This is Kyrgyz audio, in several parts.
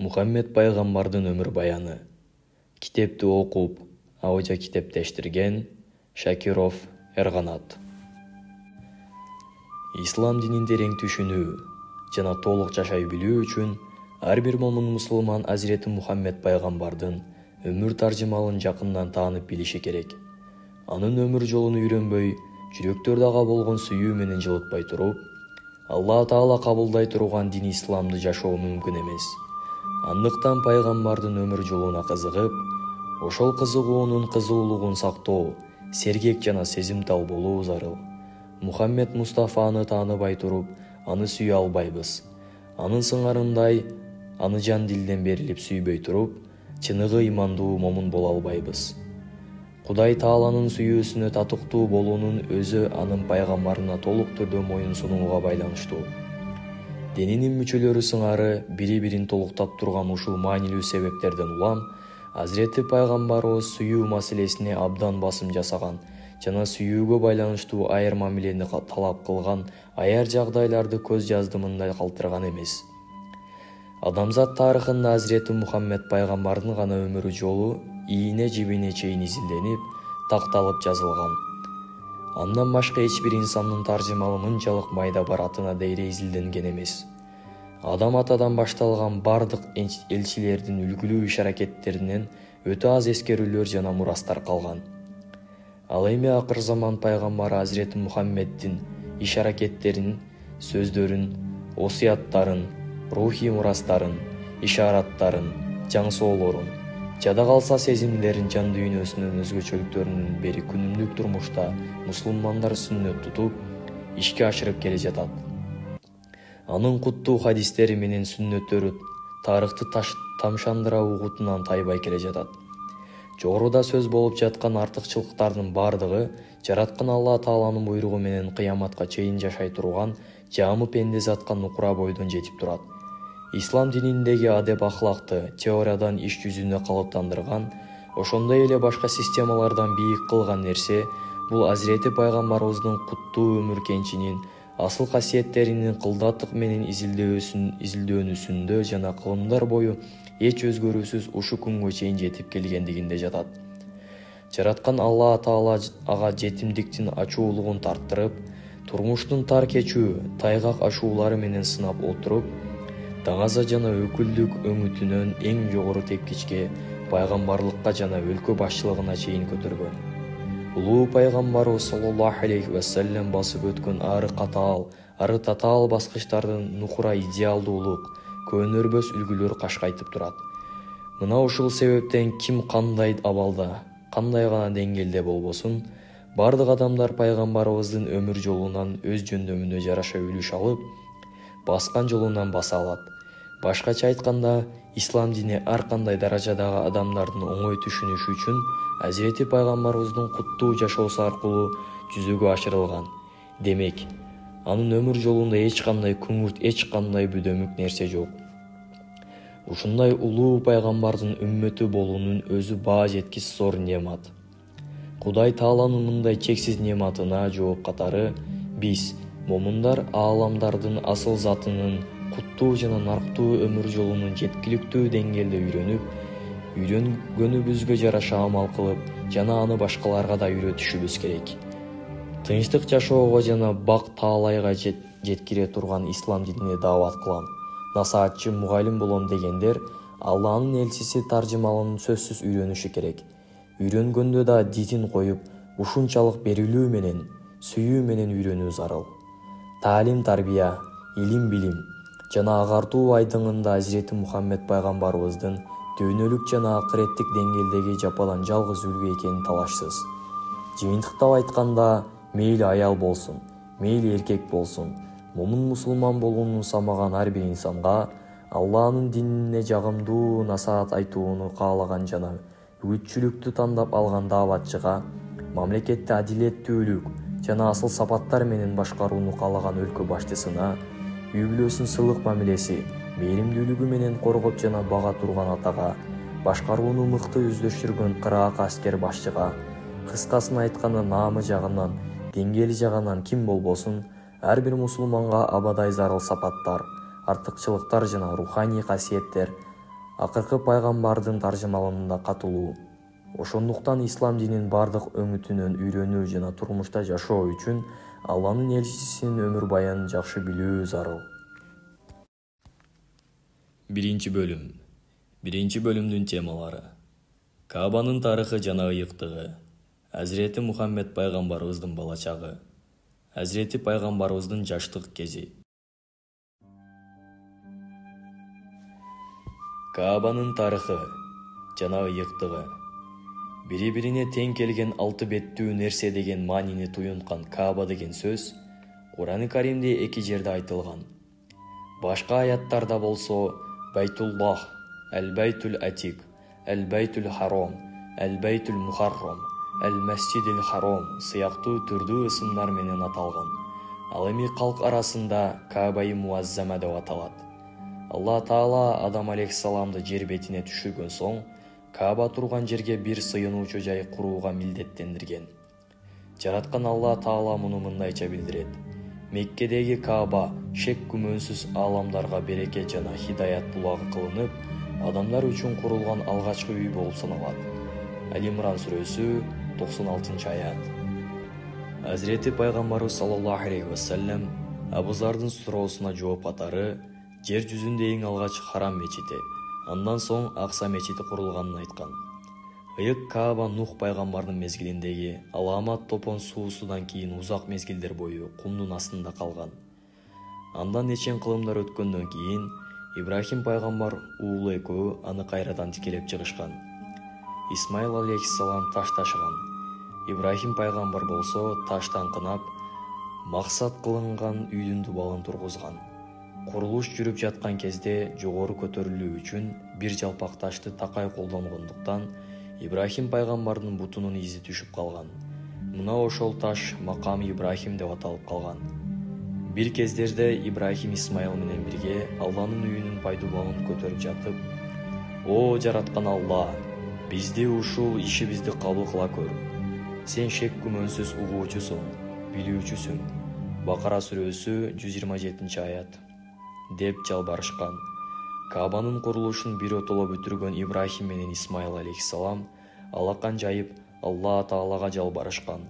Мухаммед пайгамбардын өмүр баяны. Китепти окуп, аудио китептештирген Шакиров Эрганат. Ислам динин терең түшүнүү жана толук жашай билүү үчүн ар бир момун мусулман Азирети Мухаммед пайгамбардын өмүр таржымалын жакындан таанып билиши керек. Анын өмүр жолун үйрөнбөй, жүрөктөрдө ага болгон сүйүү менен жылытпай туруп, Алла Таала кабылдай турган дин исламды жашоо мүмкүн эмес. Андыктан пайгамбардын өмүр жолуна кызыгып, ошол кызыгуунун кызуулугун сактоо, сергек жана сезимтал болуу зарыл. Мухаммед Мустафаны тааныбай туруп, аны сүйө албайбыз. Анын сыңарындай, аны жан дилден берилип сүйбөй туруп, чыныгы имандуу момун боло албайбыз. Кудай Тааланын сүйүүсүнө татыктуу болуунун өзү анын пайгамбарына толук түрдө моюн сунууга байланыштуу. Денинин мүчөлөрү сыңары бири-бирин толуктап турган ушул маанилүү себептерден улам Азирети пайгамбарыбыз сүйүү маселесине абдан басым жасаган жана сүйүүгө байланыштуу айыр мамилени талап кылган аяр жагдайларды көз жаздымындай калтырган эмес. Адамзат тарыхында Азирети Мухаммед пайгамбардын гана өмүр жолу ийине жибине чейин изилденип, такталып жазылган. Андан башка эч бир инсандын таржымалы мынчалык майда баратына дейре изилденген эмес. Адам атадан башталган бардык элчилердин үлгүлүү иш-аракеттеринен өтө аз эскерүүлөр жана мурастар калган. Ал эми акыр заман пайгамбары Азирети Мухаммеддин иш-аракеттерин, сөздөрүн, осуяттарын, рухий мурастарын, ишараттарын, жаңсоолорун, жада калса сезимдерин, жан дүйнөсүнүн өзгөчөлүктөрүнөн бери күнүмдүк турмушта мусулмандар сүннөт тутуп, ишке ашырып келе жатат. Анын куттуу хадистери менен сүннөттөрү тарыхты тамшандыра угутунан тайбай келе жатат. Жогоруда сөз болуп жаткан артыкчылыктардын бардыгы жараткан Алла Тааланын буйругу менен кыяматка чейин жашай турган жамы пенде затка нукура бойдон жетип турат. Ислам дининдеги адеп-ахлакты теориядан иш жүзүнө калыптандырган, ошондой эле башка системалардан бийик кылган нерсе бул Азирети пайгамбарыбыздын куттуу өмүр кенчинин, асыл касиеттеринин кылдаттык менен изилдөөнүсүндө жана кылымдар бою эч өзгөрүүсүз ушу күнгө чейин жетип келгендигинде жатат. Жараткан Алла Таала ага жетимдиктин ачуулугун тарттырып, турмуштун тар кечүү, тайгак ашуулары менен сынап отуруп, даңаза жана өкүлдүк өңүтүнөн эң жогору тепкичке, пайгамбарлыкка жана өлкө башчылыгына чейин көтөргөн. Улуу пайгамбарыбыз саллаллаху алейхи ва саллям басып өткөн ары татаал баскычтардын нукура идеалдуулук, көөнөрбөс үлгүлөр кашкайтып турат. Мына ушул себептен ким кандай абалда, кандай гана деңгээлде болбосун, бардык адамдар пайгамбарыбыздын өмүр жолунан өз жөндөмүнө жараша үлүш алып, баскан жолунан баса алат. Башкача айтканда, ислам дини ар кандай даражадагы адамдардын оңой түшүнүшү үчүн Азирети пайгамбарыбыздын куттуу жашоосу аркылуу жүзөгө ашырылган. Демек, анын өмүр жолунда эч кандай күңүрт, эч кандай бүдөмүк нерсе жок. Ушундай улуу пайгамбардын үммөтү болуунун өзү баа жеткис зор неамат. Кудай Тааланын мындай чексиз неаматына жооп катары биз, момундар, ааламдардын асыл затынын куттуу жана нарктуу өмүр жолунун жеткиликтүү деңгээлде үйрөнгөнүбүзгө жараша амал кылып, жана аны башкаларга да үйрөтүшүбүз керек. Тынчтык жашоого жана бак таалайга жеткире турган ислам динине даават кылам. Насаатчы, мугалим болом дегендер Алланын элчиси таржымалын сөзсүз үйрөнүшү керек. Үйрөнгөндө да дитин коюп, ушунчалык берилүү менен, сүйүү менен үйрөнүү зарыл. Таалим, тарбия, илим-билим жана агартуу айдыңында Азирети Мухаммед пайгамбарыбыздын дүйнөлүк жана акыреттик деңгээлдеги жападан жалгыз үлгү экени талашсыз. Жыйынтыктап айтканда, мейли аял болсун, мейли эркек болсун, момун мусулман болууну самаган ар бир инсанга Алланын динине жагымдуу насаат айтууну каалаган жана үгүтчүлүктү тандап алган дааватчыга, мамлекетти адилеттүүлүк жана асыл сапаттар менен башкарууну каалаган өлкө башчысына, үй-бүлөсүн сылык мамилеси, мээримдүүлүгү менен коргоп жана бага турган атага, башкарууну мыкты өздөштүргөн кыраак аскер башчыга, кыскасын айтканда наамы жагынан, деңгээли жагынан ким болбосун, ар бир мусулманга абадай зарыл сапаттар, артыкчылыктар жана руханий касиеттер акыркы пайгамбардын таржымалында катылуу. Ошондуктан ислам динин бардык өңүтүнөн үйрөнүү жана турмушта жашоо үчүн Алланын элчисинин өмүр баянын жакшы билүү зарыл. Биринчи бөлүм. Биринчи бөлүмдүн темалары: Каабанын тарыхы жана ыйыктыгы, Азирети Мухаммед пайгамбарыбыздын бала чагы, Азирети пайгамбарыбыздын жаштык кези. Каабанын тарыхы жана ыйыктыгы. Бири-бирине тең келген 6 беттүү нерсе деген маанини туюнткан Кааба деген сөз Кур'ан-ы Каримде 2 жерде айтылган. Башка аяттарда болсо Байтуллах, Әл-Байтул Атик, Әл-Байтул Харом, Әл-Байтул Мухаррам, Әл-Масджидил Харом сыяктуу түрдүү ысымдар менен аталган. Ал эми калк арасында Кааба-и Муаззама деп аталат. Алла Таала Адам алейхиссаламды жер бетине түшүргөн соң Кааба турган жерге бир сыйынуучу жай курууга милдеттендирген. Жараткан Алла Таала муну мындайча билдирет: Меккедеги Кааба шек күмөнсүз ааламдарга береке жана хидаят булагы кылынып, адамдар үчүн курулган алгачкы үй болуп саналат. Ал-Имран сүрөсү 96-аят. Азирети пайгамбарыбыз саллаллаху алейхи вассалам Абузардын суроосуна жооп катары жер жүзүндө эң алгач Харам мечити, андан соң Акса мечити курулганын айткан. Ыйык Кааба Нух пайгамбардын мезгилиндеги аламат топон суусудан кийин узак мезгилдер бою кумдун астында калган. Андан нечен кылымдар өткөндөн кийин Ибрахим пайгамбар уулу экөө аны кайрадан тикелеп чыгышкан. Исмаил алейхиссалам таш ташыган. Ибрахим пайгамбар болсо таштан кынап, максат кылынган үйдүн дубалын тургузган. Курулуш жүрүп жаткан кезде жогору көтөрүлүү үчүн бир жалпак ташты такай колдонгондуктан Ибрахим пайгамбардын бутунун изи түшүп калган. Мына ошол таш Макам Ибрахим деп аталып калган. Бир кездерде Ибрахим Исмаил менен бирге Алланын үйүнүн пайдубалын көтөрүп жатып: "О жараткан Алла, бизди ушул ишибизди кабыл кыла көр. Сен шек күмөнсүз угуучусуң, билүүчүсүң." Бакара сүрөсү 127-аят. деп жалбарышкан. Каабанын курулушун биротоло бүтүргөн Ибрахим менен Исмаил алейхиссалам алакан жайып Алла Таалага жалбарышкан.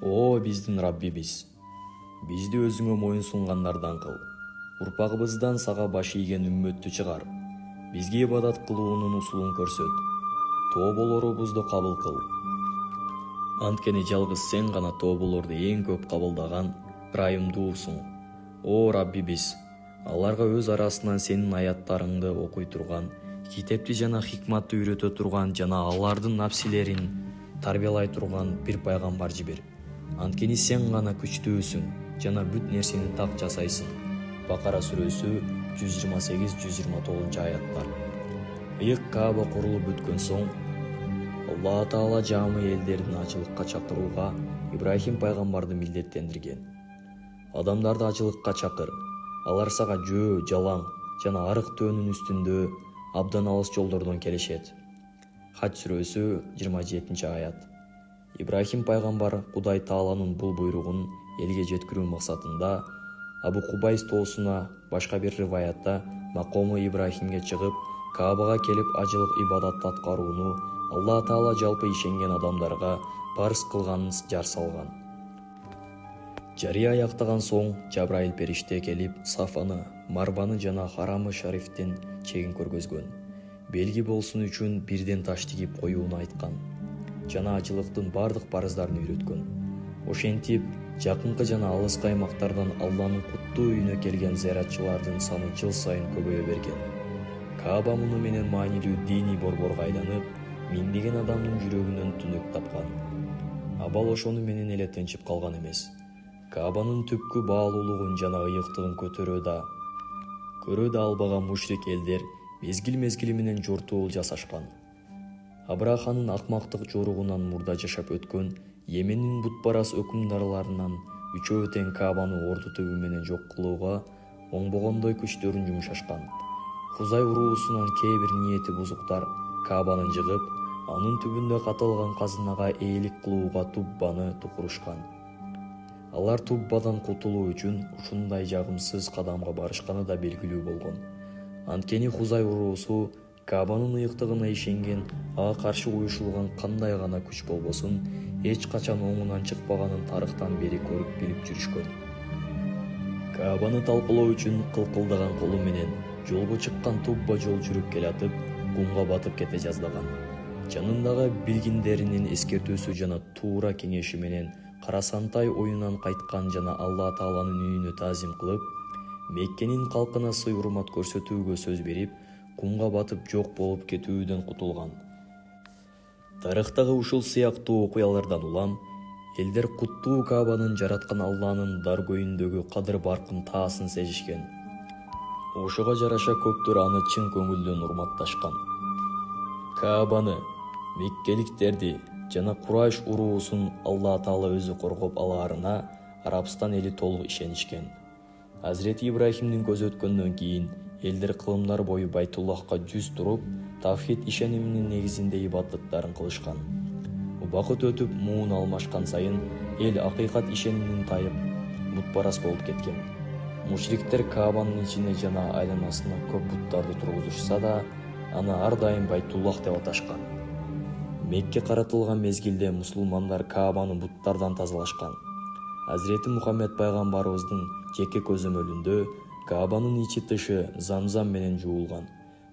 О биздин Раббибиз, бизди өзүңө моюн сунгандардан кыл. Урпагыбыздан сага баш ийген үммөттү чыгар. Бизге ибадат кылуунун усулун көрсөт. Тооболорубузду кабыл кыл. Анткени жалгыз сен гана тооболорду эң көп кабылдаган ырайымдуусуң. О Раббибиз, аларга өз арасынан сенин аяттарыңды окуй турган, китепти жана хикматты үйрөтө турган жана алардын напсилерин тарбиялай турган бир пайгамбар жибер. Анткени сен гана күчтүүсүң жана бүт нерсени так жасайсың. Бакара сүрөсү 128-129 аяттар. Ыйык Кааба курулуп бүткөн соң Алла Таала жамы элдердин ачылыкка чакырууга Ибрахим пайгамбарды милдеттендирген. Адамдарды ачылыкка чакыр. Алар сага жөө, жалаң жана арык төөнүн үстүндө абдан алыс жолдордон келишет. Хадж сүрөсү 27-аят. Ибрахим пайгамбар Кудай Тааланын бул буйругун элге жеткирүү максатында Абу Кубайс тоосуна, башка бир риваятта Макому Ибрахимге чыгып, Каабага келип ажылык ибадат аткарууну Алла Таала жалпы ишенген адамдарга парыз кылганын жар салган. Жария аяктаган соң Жабраил периште келип Сафаны, Марваны жана Харамы Шарифтин чегин көргөзгөн. Белги болсун үчүн бирден таш тигип коюуну айткан. Жана ажылыктын бардык парыздарын үйрөткөн. Ошентип, жакынкы жана алыскы аймактардан Алланын куттуу үйүнө келген зыяратчылардын саны жыл сайын көбөйө берген. Кааба муну менен маанилүү диний борборго айланып, миңдеген адамдын жүрөгүнөн түнөк тапкан. Абал ошону менен эле тынчып калган эмес. Каабанын түпкү баалуулугун жана ыйыктыгын көрө да албаган мушрик элдер мезгил менен жортуул жасашкан. Абраханын акмактык жоругунан мурда жашап өткөн Йеменин бутпарас өкүмдарларынан үчөө тең Каабаны орду түбү менен жок кылууга оңбогондой күчтөрүн жумшашкан. Хузай уруусунан кээ бир ниети бузуктар Каабаны жыгып, анын түбүндө катылган казынага ээлик кылууга туббаны тукурушкан. Алар туббадан кутулуу үчүн ушундай жагымсыз кадамга барышканы да белгилүү болгон. Анткени Хузай уруусу Каабанын ыйыктыгына ишенген, ага каршы уюшулган кандай гана күч болбосун эч качан оңунан чыкпаганын тарыхтан бери көрүп билип жүрүшкөн. Каабаны талкалоо үчүн кылкылдаган колу менен жолго чыккан Тубба жол жүрүп келатып, кумга батып кете жаздаган. Жанындагы билгиндеринин эскертүүсү жана туура кеңеши менен Карасантай оюнан кайткан жана Алла Тааланын үйүнө таазим кылып, Меккенин калкына сый-урмат көрсөтүүгө сөз берип, кумга батып жок болуп кетүүдөн кутулган. Тарыхтагы ушул сыяктуу окуялардан улам элдер куттуу Каабанын жараткан Алланын даргөйүндөгү кадыр-баркын таасын сезишкен. Ошого жараша көптөр аны чын көңүлдөн урматташкан. Каабаны, меккеликтерди жана Курайш уруусун Алла Таала өзү коргоп алаарына Арабстан эли толук ишенишкен. Азирети Ибрахимдин көзү өткөндөн кийин элдер кылымдар бою Байтуллахка жүз туруп, тавхид ишениминин негизинде ибадаттарын кылышкан. Убакыт өтүп, муун алмашкан сайын эл акыйкат ишенимин тайып, бутпарас болуп кеткен. Мушриктер Каабанын ичине жана айланасына көп буттарды тургузушса да, аны ар дайым Байтуллах деп аташкан. Мекке каратылган мезгилде мусулмандар Каабаны буттардан тазалашкан. Азирети Мухаммед пайгамбарыбыздын жеке көзөмөлүндө Каабанын ичи тышы Замзам менен жуулган.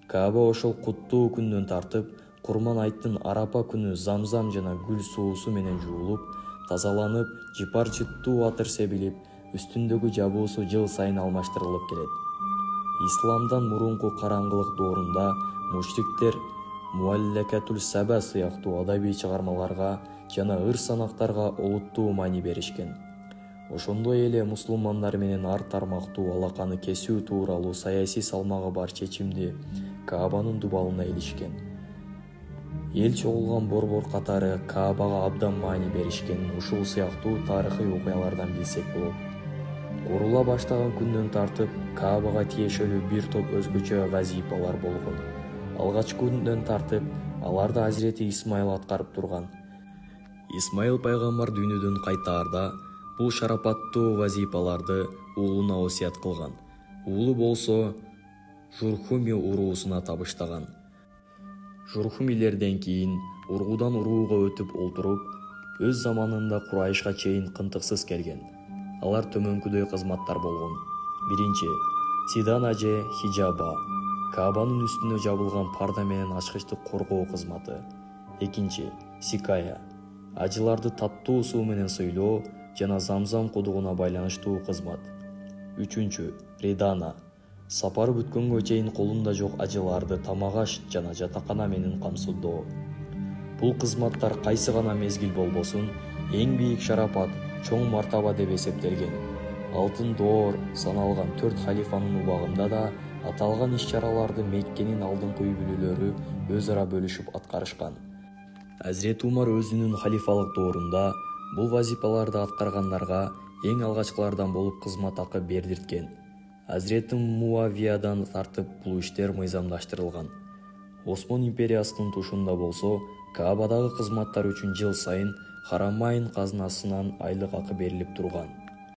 Кааба ошол куттуу күндөн тартып, Курман айттын Арапа күнү Замзам жана гүл суусу менен жуулуп, тазаланып, жыпар жыттуу атыр себилип, үстүндөгү жабуусу жыл сайын алмаштырылып келет. Исламдан мурунку караңгылык доорунда мушриктер Муаллекатул Саба сыяктуу адабий чыгармаларга жана ыр-санактарга олуттуу маани беришкен. Ошондой эле мусулмандар менен ар тармактуу алаканы кесүү тууралуу саясий салмагы бар чечимди Каабанын дубалына илишкен. Эл чогулган борбор катары Каабага абдан маани беришкенин ушул сыяктуу тарыхый окуялардан билсек болот. Курула баштаган күндөн тартып Каабага тиешелүү бир топ өзгөчө вазифалар болгон. Алгачкы күндөн тартып аларды Азирети Исмайыл аткарып турган. Исмайыл пайгамбар дүйнөдөн кайтаарда бул шарапаттуу вазифаларды уулуна осуят кылган. Уулу болсо Журхуми уруусуна табыштаган. Журхумилерден кийин ургудан урууга өтүп олтуруп, өз заманында Курайшка чейин кынтыксыз келген. Алар төмөнкүдөй кызматтар болгон. Биринчи, Сидана же хижаба, Каабанын үстүнө жабылган парда менен ачкычты коргоо кызматы. Экинчи, сикая, ажыларды таттуу суу менен сыйлоо жана Замзам кудугуна байланыштуу кызмат. Үчүнчү, ридана, сапар бүткөнгө чейин колунда жок ажыларды тамак-аш жана жатакана менен камсыздоо. Бул кызматтар кайсы гана мезгил болбосун, эң бийик шарапат, чоң мартаба деп эсептелген. Алтын доор саналган 4 халифанын убагында да аталган иш-чараларды Меккенин алдыңкы үй-бүлөлөрү өз ара бөлүшүп аткарышкан. Азирети Умар өзүнүн халифалык доорунда бул вазифаларды аткаргандарга эң алгачкылардан болуп кызмат акы бердирткен. Азирети Муавиядан тартып бул иштер мыйзамдаштырылган. Осман империясынын тушунда болсо, Каабадагы кызматтар үчүн жыл сайын Харамайн казынасынан айлык акы берилип турган.